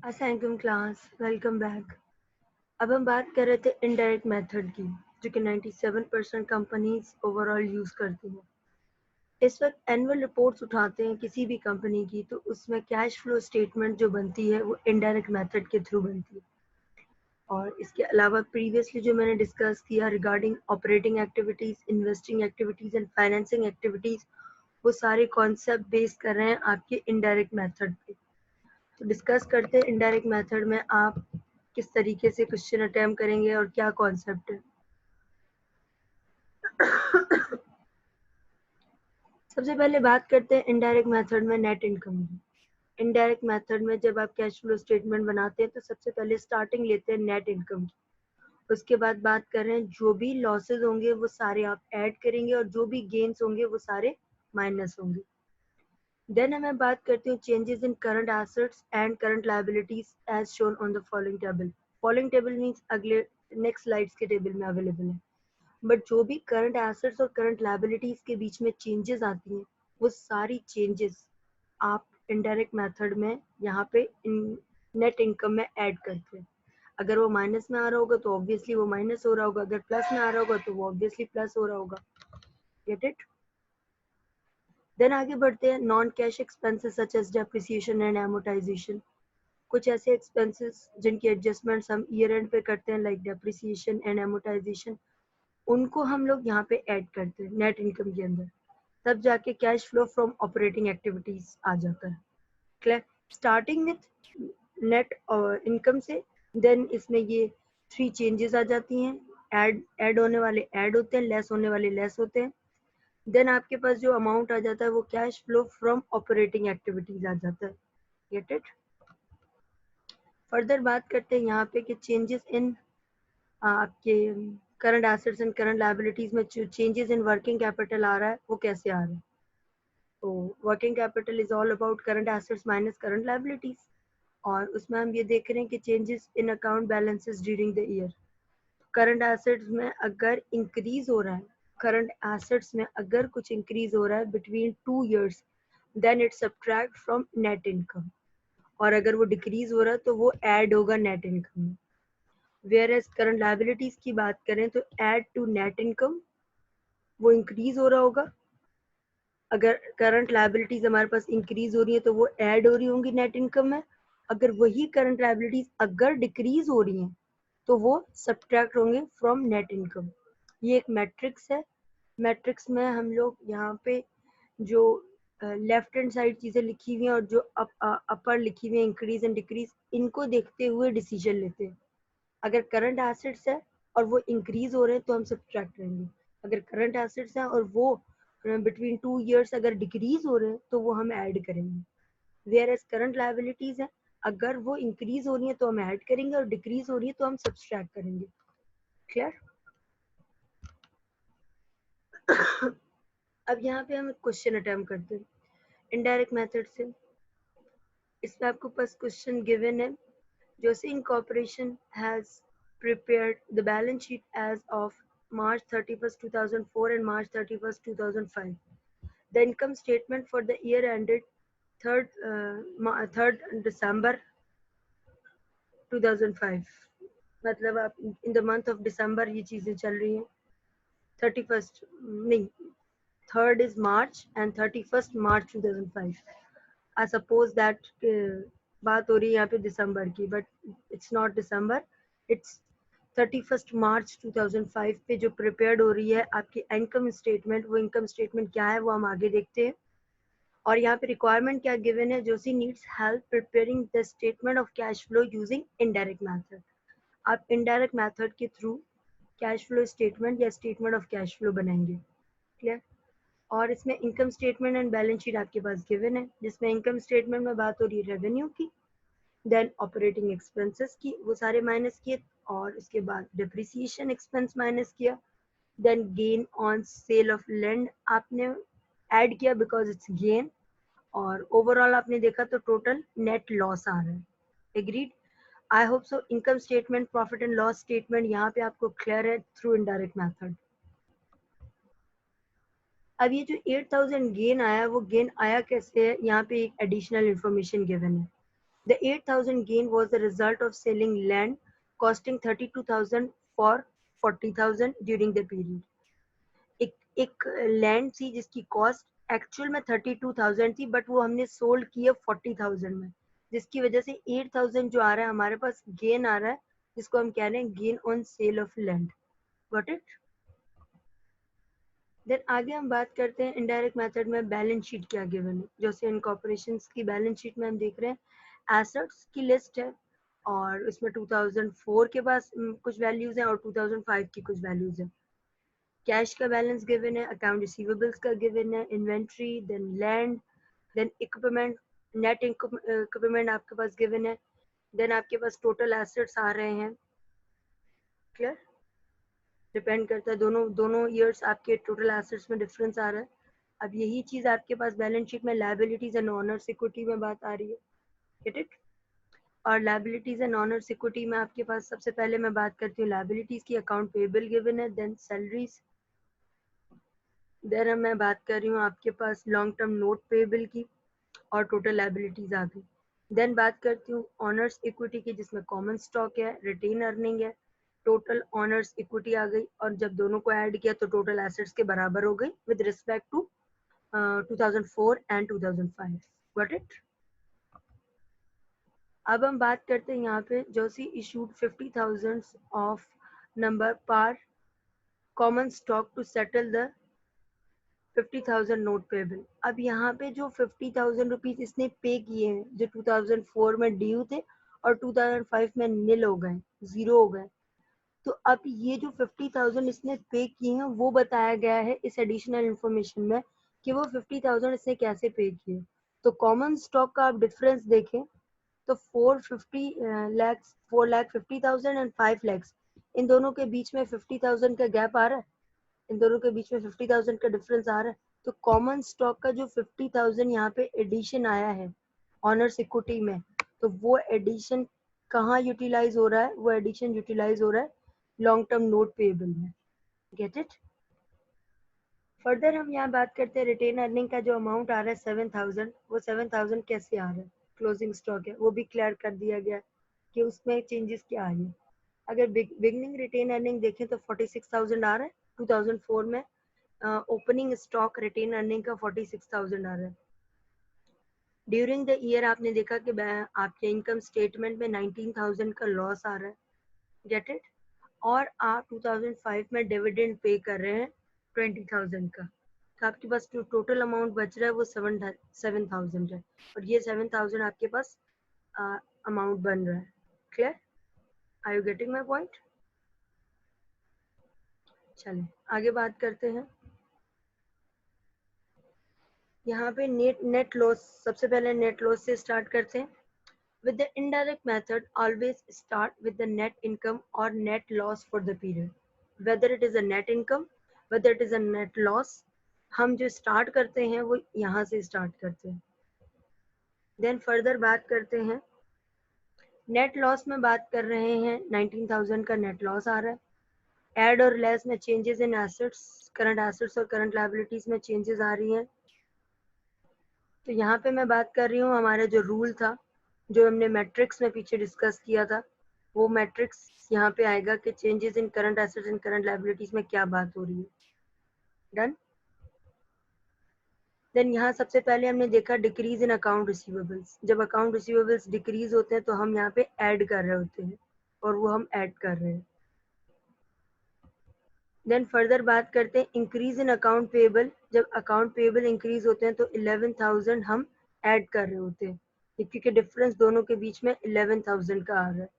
अस्सलाम class, welcome back. अब हम बात कर रहे थे इनडायरेक्ट मेथड की, जो कि 97% कंपनीज ओवरऑल यूज करती हैं। इस वक्त एनुअल रिपोर्ट्स उठाते हैं किसी भी कंपनी की, तो उसमें कैश फ्लो स्टेटमेंट जो बनती है वो इनडायरेक्ट मेथड के थ्रू बनती है। और इसके अलावा प्रीवियसली जो मैंने डिस्कस किया regarding operating activities, investing activities and financing activities, वो सारे कॉन्सेप्ट बेस कर रहे हैं आपके इनडायरेक्ट मेथड पे। तो डिस्कस करते हैं इनडायरेक्ट मेथड में आप किस तरीके से क्वेश्चन अटेम्प्ट करेंगे और क्या कॉन्सेप्ट है। सबसे पहले बात करते हैं इनडायरेक्ट मेथड में नेट इनकम की। इनडायरेक्ट मेथड में जब आप कैश फ्लो स्टेटमेंट बनाते हैं तो सबसे पहले स्टार्टिंग लेते हैं नेट इनकम की। उसके बाद बात कर रहे हैं जो भी लॉसेज होंगे वो सारे आप ऐड करेंगे और जो भी गेन्स होंगे वो सारे माइनस होंगे। देन हमें बात करते हैं changes in current assets and current liabilities as shown on the following table. Following table means अगले नेक्स्ट स्लाइड्स के टेबल में अवेलेबल है। बट जो भी करंट एसेट्स और करंट लायबिलिटीज के बीच में चेंजेस आती हैं वो सारी चेंजेस आप इनडायरेक्ट मेथड में यहाँ पे नेट इनकम में ऐड करते हैं। अगर वो माइनस में आ रहा होगा तो ऑब्वियसली वो माइनस हो रहा होगा, अगर प्लस में आ रहा होगा तो वो ऑब्वियसली प्लस हो रहा होगा। Get it? देन आगे बढ़ते हैं non cash expenses such as depreciation and amortisation. कुछ ऐसे एक्सपेंसेस जिनकी एडजस्टमेंट्स हम ईयर एंड पे करते हैं लाइक डेप्रिसिएशन एंड एमोटाइजेशन, उनको हम लोग यहाँ पे ऐड करते हैं नेट इनकम के अंदर। तब जाके cash flow from operating activities आ जाता है। Clear? Starting with net income से, देन इसमें ये थ्री चेंजेस आ जाती हैं। ऐड होने वाले ऐड होते हैं, लेस होने वाले लेस होते हैं। देन आपके पास जो अमाउंट आ जाता है वो cash flow from operating activities आ जाता है। Get it? फर्दर बात करते हैं यहाँ पे कि चेंजेस इन आपके current assets and current liabilities में चेंजेस इन वर्किंग कैपिटल आ रहा है वो कैसे आ रहा है। तो working capital is all about current assets minus current liabilities, और उसमें हम ये देख रहे हैं कि changes in account balances during the year. Current assets में अगर इंक्रीज हो रहा है, करंट एसेट्स में अगर कुछ इंक्रीज हो रहा है between 2 years, then it subtract from net income. और अगर वो डिक्रीज हो रहा है तो वो ऐड होगा नेट इनकम में। वेयर एज करंट लायबिलिटीज की बात करें तो ऐड टू नेट इनकम, वो इंक्रीज हो रहा होगा। अगर करंट लायबिलिटीज हमारे पास इंक्रीज हो रही है तो वो ऐड हो रही होंगी नेट इनकम में। अगर वही करंट लायबिलिटीज अगर डिक्रीज हो रही हैं तो वो सब्ट्रैक्ट होंगे फ्रॉम नेट इनकम। ये एक मैट्रिक्स है। मैट्रिक्स में हम लोग यहाँ पे जो लेफ्ट हैंड साइड चीजें लिखी हुई हैं और जो अपर लिखी हुई है इंक्रीज एंड डिक्रीज, इनको देखते हुए डिसीजन लेते हैं। अगर करंट एसेट्स है और वो इंक्रीज हो रहे हैं तो हम सब्ट्रैक्ट करेंगे। अगर करंट एसेट्स है और वो बिटवीन 2 years अगर डिक्रीज हो रहे हैं तो वो हम ऐड करेंगे। वेयर एज करंट लायबिलिटीज है, अगर वो इंक्रीज हो रही है तो हम ऐड करेंगे और डिक्रीज हो रही है तो हम सब्ट्रैक्ट करेंगे। क्लियर? अब यहाँ पे हम क्वेश्चन अटेम्प्ट करते हैं इनडायरेक्ट मेथड से। इसमें आपको पास क्वेश्चन गिवन है। Josie Incorporation has prepared the balance sheet as of March 31st, 2004 and March 31st, 2005. The income statement for the year ended 3rd December 2005. मतलब आप in the month of December ये चीजें चल रही हैं। 31st नहीं, 3rd is March and 31st March 2005. I suppose that बात हो रही है यहाँ पे दिसंबर की, but it's not December, it's 31st March 2005 पे जो प्रिपेयर्ड हो रही है आपकी इनकम स्टेटमेंट। वो इनकम स्टेटमेंट क्या है वो हम आगे देखते हैं। और यहाँ पे रिक्वायरमेंट क्या गिवन है, Joshi needs help preparing the statement of cash flow using indirect method. आप इनडायरेक्ट मेथड के थ्रू कैश फ्लो स्टेटमेंट या स्टेटमेंट ऑफ कैश फ्लो बनाएंगे। क्लियर? और इसमें income statement and balance sheet आपके पास गिवन है, जिसमें इनकम स्टेटमेंट में बात हो रही है रेवेन्यू की, देन ऑपरेटिंग एक्सपेंसेस की, वो सारे माइनस किए, और उसके बाद डिप्रिसिएशन एक्सपेंस माइनस किया, then gain on sale of land आपने ऐड किया बिकॉज इट्स गेन, और ओवरऑल आपने देखा तो टोटल नेट लॉस आ रहा है। Agreed? I hope so income statement, profit and loss statement यहाँ पे आपको क्लियर है थ्रू इनडायरेक्ट मेथड। अब ये जो 8000 गेन आया वो गेन आया कैसे है, यहाँ पे एक एडिशनल इंफॉर्मेशन गिवन है। The 8,000 gain was the result of selling land costing 32,000 for 40,000 during the period. एक लैंड थी जिसकी कॉस्ट एक्चुअल में 32,000 थी, बट वो हमने सोल्ड किया 40,000 में, जिसकी वजह से 8,000 जो आ रहा है हमारे पास गेन आ रहा है, जिसको हम कह रहे हैं gain on sale of land. Got it? Then आगे हम बात करते हैं इनडायरेक्ट मेथड में बैलेंस शीट क्या गिवन है. जैसे इनकॉर्पोरेशंस की बैलेंस शीट में हम देख रहे हैं एसेट्स की लिस्ट है, और उसमें 2004 के पास कुछ वैल्यूज हैं और 2005 की कुछ वैल्यूज हैं. कैश का बैलेंस गिवन है, अकाउंट रिसीवेबल्स का गिवन है, inventory, then land, then equipment, net equipment आपके पास गिवन है, देन आपके पास टोटल एसेट्स आ रहे हैं. क्लियर? डिपेंड करता है, दोनों ईयर्स आपके टोटल एसेट्स में डिफरेंस आ रहा है. अब यही चीज आपके पास बैलेंस शीट में लायबिलिटीज एंड ऑनर्स इक्विटी में बात आ रही है. Get it? और लायबिलिटीज एंड ऑनर्स इक्विटी में आपके पास सबसे पहले मैं बात करती हूँ लायबिलिटीज की. अकाउंट पेबल गिवन है, देन सैलरीज, देन मैं बात कर रही हूँ आपके पास लॉन्ग टर्म नोट पेबल की, और टोटल लायबिलिटीज आ गई. देन बात करती हूँ ऑनर्स इक्विटी की, जिसमें कॉमन स्टॉक है, रिटेन अर्निंग है, टोटल ऑनर्स इक्विटी आ गई, और जब दोनों को ऐड किया तो टोटल एसेट्स के बराबर हो गई with respect to 2004 and 2005. Got it? अब हम बात करते हैं यहाँ पे Joshi issued 50,000 of number par common stock to settle the 50,000 note payable. अब यहाँ पे जो 50,000 रुपीज इसने पे किए हैं, जो 2004 में ड्यू थे और 2005 में निल हो गए, जीरो हो गए, तो अब ये जो 50,000 इसने पे किए हैं वो बताया गया है इस एडिशनल इंफॉर्मेशन में कि वो 50,000 इसने कैसे पे किए. तो कॉमन स्टॉक का आप डिफरेंस देखें तो 4,50,000 एंड 5 lakhs, इन दोनों के बीच में 50,000 का गैप आ रहा है, इन दोनों के बीच में 50,000 का डिफरेंस आ रहा है. तो कॉमन स्टॉक का जो 50,000 यहाँ पे एडिशन आया है ऑनर्स इक्विटी में, तो वो एडिशन कहाँ यूटिलाइज हो रहा है? वो एडिशन यूटिलाइज हो रहा है लॉन्ग टर्म नोट पेएबल में. Get it? फर्दर हम यहाँ बात करते हैं रिटेन अर्निंग का जो अमाउंट आ रहा है 7,000, वो 7,000 कैसे आ रहा है? क्लोजिंग स्टॉक है, वो भी क्लियर कर दिया गया कि उसमें चेंजेस क्या आई है. अगर बिगनिंग रिटेन अर्निंग देखें तो 46,000 आ रहा है 2004 में. ओपनिंग स्टॉक रिटेन अर्निंग का 46,000 आ रहा है. ड्यूरिंग द ईयर आपने देखा कि आपके इनकम स्टेटमेंट में 19,000 का लॉस आ रहा है. Get it? और आप 2005 में डिविडेंड पे कर रहे हैं 20,000 का, तो आपके पास जो टोटल अमाउंट बच रहा है वो 7,000 है, और ये 7,000 आपके पास अमाउंट बन रहा है. Clear? Are you getting my point? चलिए आगे बात करते हैं. यहाँ पे नेट लॉस, सबसे पहले नेट लॉस से स्टार्ट करते हैं. With the indirect method, always start with the net income or net loss for the period. Whether it is a net income, whether it is a net loss, हम जो start करते हैं वो यहाँ से स्टार्ट करते हैं. देन फर्दर बात करते हैं नेट लॉस में. बात कर रहे हैं 19,000 का नेट लॉस आ रहा है. एड और लेस में changes in assets, current assets और करंट लायबिलिटीज में चेंजेस आ रही हैं. तो यहाँ पे मैं बात कर रही हूँ हमारा जो रूल था, जो हमने मैट्रिक्स में पीछे डिस्कस किया था, वो मैट्रिक्स यहाँ पे आएगा कि changes in current assets and current liabilities में क्या बात हो रही है. डन? देन यहाँ सबसे पहले हमने देखा डिक्रीज इन अकाउंट रिसीवेबल्स. जब अकाउंट रिसीवेबल्स डिक्रीज होते हैं तो हम यहाँ पे ऐड कर रहे होते हैं, और वो हम ऐड कर रहे हैं. देन फर्दर बात करते हैं इंक्रीज इन अकाउंट पेएबल. जब अकाउंट पेएबल इंक्रीज होते हैं तो 11,000 हम ऐड कर रहे होते हैं, क्योंकि डिफरेंस दोनों के बीच में 11,000 का आ रहा है.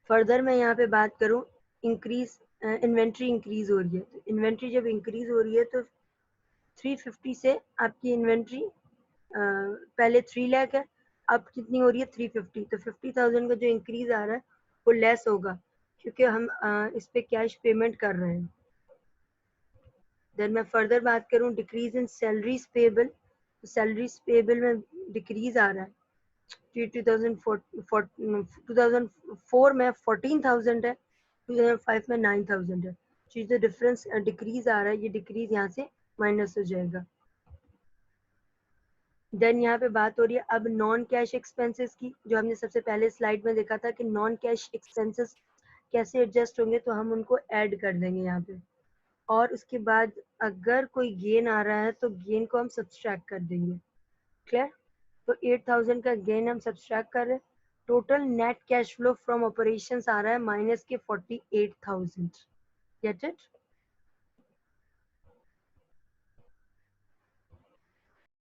फर्दर मैं यहाँ पे बात करूँ इंक्रीज, इन्वेंट्री इंक्रीज हो रही है. तो इन्वेंट्री जब इंक्रीज हो रही है तो 350 से आपकी इन्वेंट्री पहले 3 लाख है, अब कितनी हो रही है 350. तो 50,000 का जो इंक्रीज आ रहा है वो लेस होगा, क्योंकि हम इस पे कैश पेमेंट कर रहे हैं. देन मैं फर्दर बात करूं डिक्रीज इन सैलरीज पेएबल. तो सैलरीज पेएबल में डिक्रीज आ रहा है. 2004 में 14,000 है, 2005 में 9,000 है. जो जो डिफरेंस डिक्रीज आ रहा है, ये डिक्रीज यहाँ से माइनस हो जाएगा. देन यहाँ पे बात हो रही है अब नॉन कैश एक्सपेंसेस की, जो हमने सबसे पहले स्लाइड में देखा था कि नॉन कैश एक्सपेंसेस कैसे एडजस्ट होंगे, तो हम उनको ऐड कर देंगे यहाँ पे। और उसके बाद अगर कोई गेन आ रहा है तो गेन को हम सब्सट्रैक्ट कर देंगे। क्लियर? तो 8000 का गेन हम सब्सट्रैक्ट कर रहे हैं। Total net cash flow from operations आ रहा है माइनस के 48,000। Get it?